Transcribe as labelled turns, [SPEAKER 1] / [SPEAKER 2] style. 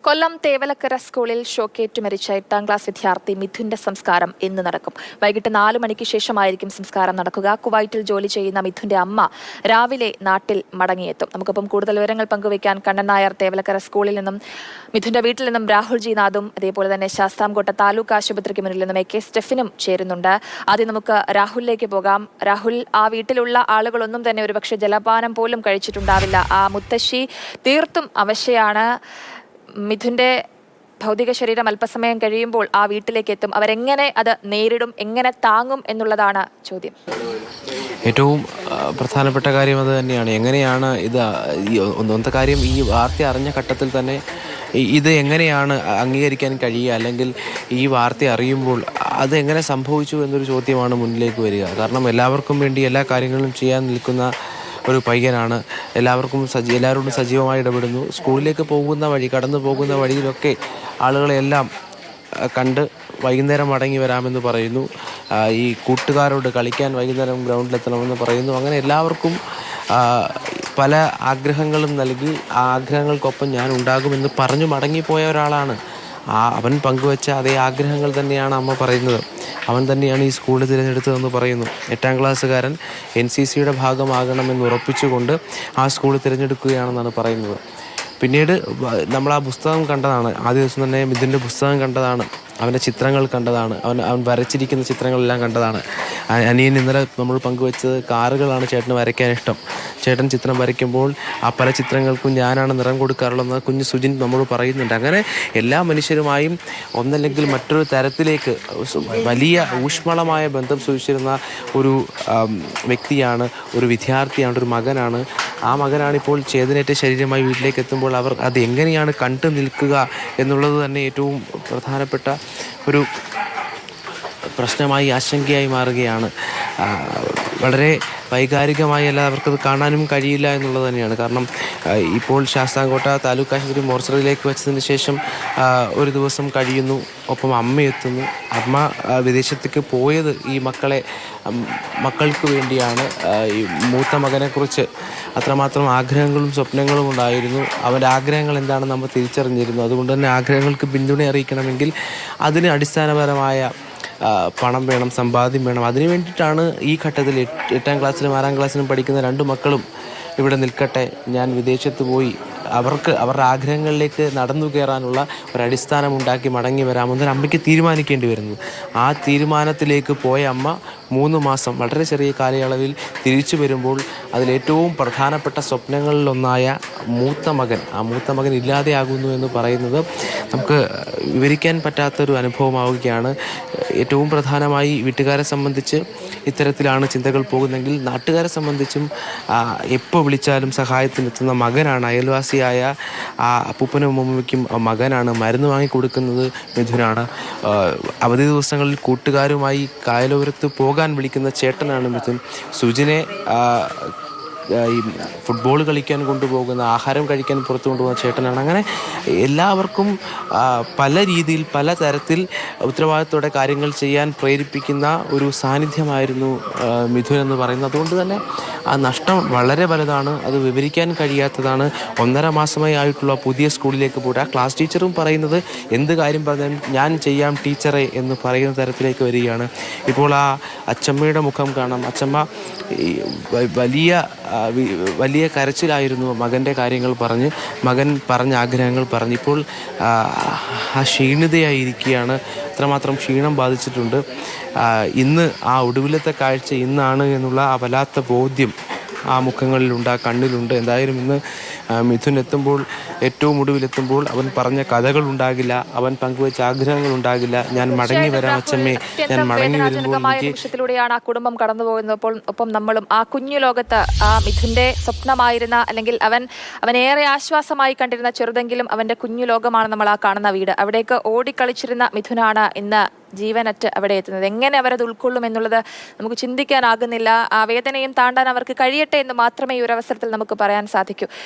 [SPEAKER 1] കൊല്ലം തേവലക്കര സ്കൂളിൽ ഷോക്കേറ്റ് മരിച്ച 8ാം ക്ലാസ് വിദ്യാർത്ഥി മിഥുന്റെ സംസ്കാരം ഇന്ന് നടക്കും. വൈകിട്ട് 4 മണിക്ക് ശേഷമായിരിക്കും സംസ്കാരം നടക്കുക. കുവൈറ്റിൽ ജോലി ചെയ്യുന്ന മിഥുന്റെ അമ്മ രാവിലെ നാട്ടിൽ മടങ്ങിയെത്തും. നമുക്കൊപ്പം കൂടുതൽ വിവരങ്ങൾ പങ്കുവയ്ക്കാൻ കണ്ണൻ നായർ തേവലക്കര സ്കൂളിൽ നിന്നും മിഥുന്റെ വീട്ടിൽ നിന്നും രാഹുൽ ജി നാഥും അതേപോലെ തന്നെ ശാസ്താംകോട്ട താലൂക്ക് ആശുപത്രിക്ക് മുന്നിൽ നിന്നും AK സ്റ്റെഫിനും ചേരുന്നുണ്ട്. ആദ്യം നമുക്ക് രാഹുലിലേക്ക് പോകാം. രാഹുൽ, ആ വീട്ടിലുള്ള ആളുകളൊന്നും തന്നെ ഒരുപക്ഷെ ജലപാനം പോലും കഴിച്ചിട്ടുണ്ടാവില്ല. ആ മുത്തശ്ശി തീർത്തും അവശയാണ്. മിഥുന്റെ ഭൗതിക ശരീരം അല്പസമയം കഴിയുമ്പോൾ ആ വീട്ടിലേക്ക് എത്തും. അവരെങ്ങനെ അത് നേരിടും, എങ്ങനെ താങ്ങും എന്നുള്ളതാണ് ചോദ്യം.
[SPEAKER 2] ഏറ്റവും പ്രധാനപ്പെട്ട കാര്യം അത് തന്നെയാണ്. എങ്ങനെയാണ് ഇത് ഒന്നാമത്തെ കാര്യം, ഈ വാർത്ത അറിഞ്ഞ ഘട്ടത്തിൽ തന്നെ ഇത് എങ്ങനെയാണ് അംഗീകരിക്കാൻ കഴിയുക, അല്ലെങ്കിൽ ഈ വാർത്ത അറിയുമ്പോൾ അത് എങ്ങനെ സംഭവിച്ചു എന്നൊരു ചോദ്യമാണ് മുന്നിലേക്ക് വരിക. കാരണം എല്ലാവർക്കും വേണ്ടി എല്ലാ കാര്യങ്ങളും ചെയ്യാൻ നിൽക്കുന്ന ഒരു പയ്യനാണ്. എല്ലാവരോടും സജീവമായി ഇടപെടുന്നു. സ്കൂളിലേക്ക് പോകുന്ന വഴി, കടന്നു പോകുന്ന വഴിയിലൊക്കെ ആളുകളെല്ലാം കണ്ട് വൈകുന്നേരം മടങ്ങി വരാമെന്ന് പറയുന്നു. ഈ കൂട്ടുകാരോട് കളിക്കാൻ വൈകുന്നേരം ഗ്രൗണ്ടിലെത്തണമെന്ന് പറയുന്നു. അങ്ങനെ എല്ലാവർക്കും പല ആഗ്രഹങ്ങളും നൽകി ആ ആഗ്രഹങ്ങൾക്കൊപ്പം ഞാൻ ഉണ്ടാകുമെന്ന് പറഞ്ഞു മടങ്ങിപ്പോയ ഒരാളാണ്. അവൻ പങ്കുവച്ച അതേ ആഗ്രഹങ്ങൾ തന്നെയാണ് അമ്മ പറയുന്നത്. അവൻ തന്നെയാണ് ഈ സ്കൂൾ തിരഞ്ഞെടുത്തതെന്ന് പറയുന്നു. 8ാം ക്ലാസ്സുകാരൻ NCCയുടെ ഭാഗമാകണമെന്ന് ഉറപ്പിച്ചുകൊണ്ട് ആ സ്കൂൾ തിരഞ്ഞെടുക്കുകയാണെന്നാണ് പറയുന്നത്. പിന്നീട് നമ്മൾ ആ പുസ്തകം കണ്ടതാണ്. ആദ്യ ദിവസം തന്നെ മിഥുൻ്റെ പുസ്തകം കണ്ടതാണ്, അവൻ്റെ ചിത്രങ്ങൾ കണ്ടതാണ്, അവൻ വരച്ചിരിക്കുന്ന ചിത്രങ്ങളെല്ലാം കണ്ടതാണ്. അനിയൻ ഇന്നലെ നമ്മൾ പങ്കുവെച്ചത് കാറുകളാണ് ചേട്ടന് വരയ്ക്കാൻ ഇഷ്ടം. ചേട്ടൻ ചിത്രം വരയ്ക്കുമ്പോൾ ആ പല ചിത്രങ്ങൾക്കും ഞാനാണ് നിറം കൊടുക്കാറുള്ളതെന്ന് കുഞ്ഞ് സുജിൻ നമ്മൾ പറയുന്നുണ്ട്. അങ്ങനെ എല്ലാ മനുഷ്യരുമായും ഒന്നല്ലെങ്കിൽ മറ്റൊരു തരത്തിലേക്ക് വലിയ ഊഷ്മളമായ ബന്ധം സൂക്ഷിച്ചിരുന്ന ഒരു വ്യക്തിയാണ്, ഒരു വിദ്യാർത്ഥിയാണ്, ഒരു മകനാണ്. ആ മകനാണിപ്പോൾ ചേതനേറ്റ ശരീരമായി വീട്ടിലേക്ക് എത്തുമ്പോൾ അവർ അത് എങ്ങനെയാണ് കണ്ടു നിൽക്കുക എന്നുള്ളത് തന്നെ ഏറ്റവും പ്രധാനപ്പെട്ട ഒരു പ്രശ്നമായി, ആശങ്കയായി മാറുകയാണ്. വളരെ വൈകാരികമായി അല്ലാതെ അവർക്കത് കാണാനും കഴിയില്ല എന്നുള്ളത് തന്നെയാണ്. കാരണം ഇപ്പോൾ ശാസ്താംകോട്ട താലൂക്ക് ആശുപത്രി മോർച്ചറിയിലേക്ക് വെച്ചതിന് ശേഷം ഒരു ദിവസം കഴിയുന്നു. ഒപ്പം അമ്മ എത്തുന്നു. അമ്മ വിദേശത്തേക്ക് പോയത് ഈ മക്കൾക്ക് വേണ്ടിയാണ്. ഈ മൂത്ത മകനെക്കുറിച്ച് അത്രമാത്രം ആഗ്രഹങ്ങളും സ്വപ്നങ്ങളും ഉണ്ടായിരുന്നു. അവൻ്റെ ആഗ്രഹങ്ങൾ എന്താണെന്ന് നമ്മൾ തിരിച്ചറിഞ്ഞിരുന്നു. അതുകൊണ്ട് തന്നെ ആഗ്രഹങ്ങൾക്ക് പിന്തുണ അറിയിക്കണമെങ്കിൽ അതിന് അടിസ്ഥാനപരമായ പണം വേണം, സമ്പാദ്യം വേണം. അതിനു വേണ്ടിയിട്ടാണ് ഈ ഘട്ടത്തിൽ 8ാം ക്ലാസ്സിലും 6ാം ക്ലാസ്സിലും പഠിക്കുന്ന 2 മക്കളും ഇവിടെ നിൽക്കട്ടെ, ഞാൻ വിദേശത്ത് പോയി അവർക്ക് അവരുടെ ആഗ്രഹങ്ങളിലേക്ക് നടന്നു കയറാനുള്ള ഒരടിസ്ഥാനം ഉണ്ടാക്കി മടങ്ങി വരാമെന്നൊരു അമ്മയ്ക്ക് തീരുമാനിക്കേണ്ടി വരുന്നു. ആ തീരുമാനത്തിലേക്ക് പോയ അമ്മ 3 മാസം, വളരെ ചെറിയ കാലയളവിൽ തിരിച്ചു വരുമ്പോൾ അതിലേറ്റവും പ്രധാനപ്പെട്ട സ്വപ്നങ്ങളിലൊന്നായ ആ മൂത്ത മകൻ ഇല്ലാതെയാകുന്നു എന്ന് പറയുന്നത് നമുക്ക് വിവരിക്കാൻ പറ്റാത്തൊരു അനുഭവമാവുകയാണ്. ഏറ്റവും പ്രധാനമായി വീട്ടുകാരെ സംബന്ധിച്ച് ഇത്തരത്തിലാണ് ചിന്തകൾ പോകുന്നതെങ്കിൽ, നാട്ടുകാരെ സംബന്ധിച്ചും എപ്പോൾ വിളിച്ചാലും സഹായത്തിനെത്തുന്ന മകനാണ്. അയൽവാസിയായ ആ അപ്പൂപ്പനും അമ്മൂമ്മയ്ക്കും മകനാണ്. മരുന്ന് വാങ്ങിക്കൊടുക്കുന്നത് മിഥുനാണ്. അവധി ദിവസങ്ങളിൽ കൂട്ടുകാരുമായി കായലോരത്ത് പോകാൻ വിളിക്കുന്ന ചേട്ടനാണ് മിഥുൻ. സുജിനെ ഈ ഫുട്ബോൾ കളിക്കാൻ കൊണ്ടുപോകുന്ന, ആഹാരം കഴിക്കാൻ പുറത്തു കൊണ്ടുപോകുന്ന ചേട്ടനാണ്. അങ്ങനെ എല്ലാവർക്കും പല രീതിയിൽ, പല തരത്തിൽ ഉത്തരവാദിത്തോടെ കാര്യങ്ങൾ ചെയ്യാൻ പ്രേരിപ്പിക്കുന്ന ഒരു സാന്നിധ്യമായിരുന്നു മിഥുൻ എന്ന് പറയുന്നത്. അതുകൊണ്ട് തന്നെ ആ നഷ്ടം വളരെ വലുതാണ്. അത് വിവരിക്കാൻ കഴിയാത്തതാണ്. 1.5 മാസമായി ആയിട്ടുള്ള പുതിയ സ്കൂളിലേക്ക് പോയിട്ട് ആ ക്ലാസ് ടീച്ചറും പറയുന്നത് എന്ത് കാര്യം പറഞ്ഞാലും ഞാൻ ചെയ്യാം ടീച്ചറെ എന്ന് പറയുന്ന തരത്തിലേക്ക് വരികയാണ്. ഇപ്പോൾ ആ അച്ചമ്മയുടെ മുഖം കാണാം. അച്ചമ്മ വലിയ കരച്ചിലായിരുന്നു മകൻ്റെ കാര്യങ്ങൾ പറഞ്ഞ്, മകൻ പറഞ്ഞ ആഗ്രഹങ്ങൾ പറഞ്ഞ്. ഇപ്പോൾ ആ ക്ഷീണിതയായിരിക്കുകയാണ്. അത്രമാത്രം ക്ഷീണം ബാധിച്ചിട്ടുണ്ട്. ഇന്ന് ആ ഒടുവിലത്തെ കാഴ്ച ഇന്നാണ് എന്നുള്ള ആ വല്ലാത്ത ബോധ്യം ആ മുഖങ്ങളിലുണ്ട്, ആ കണ്ണിലുണ്ട്. എന്തായാലും ഇന്ന് മിഥുൻ എത്തുമ്പോൾ, ഏറ്റവും ഒടുവിലെത്തുമ്പോൾ അവൻ പറഞ്ഞ കഥകളുണ്ടാകില്ല, അവൻ പങ്കുവെച്ച ആഗ്രഹങ്ങളുണ്ടാകില്ല. ഞാൻ മടങ്ങി വരാം അച്ഛമ്മേ, ഞാൻ മടങ്ങി വരുമ്പോൾ
[SPEAKER 1] നിമിഷത്തിലൂടെയാണ് ആ കുടുംബം കടന്നു പോകുന്നത്. ഒപ്പം നമ്മളും ആ കുഞ്ഞു ലോകത്ത്, ആ മിഥുന്റെ സ്വപ്നമായിരുന്ന, അല്ലെങ്കിൽ അവനേറെ ആശ്വാസമായി കണ്ടിരുന്ന ചെറുതെങ്കിലും അവന്റെ കുഞ്ഞു ലോകമാണ് നമ്മൾ ആ കാണുന്ന വീട്. അവിടേക്ക് ഓടിക്കളിച്ചിരുന്ന മിഥുനാണ് ഇന്ന് ജീവനറ്റ് അവിടെ എത്തുന്നത്. എങ്ങനെ അവരത് ഉൾക്കൊള്ളും എന്നുള്ളത് നമുക്ക് ചിന്തിക്കാനാകുന്നില്ല. ആ വേദനയും താണ്ടാൻ അവർക്ക് കഴിയട്ടെ എന്ന് മാത്രമേ ഈ ഒരു അവസരത്തിൽ നമുക്ക് പറയാൻ സാധിക്കൂ.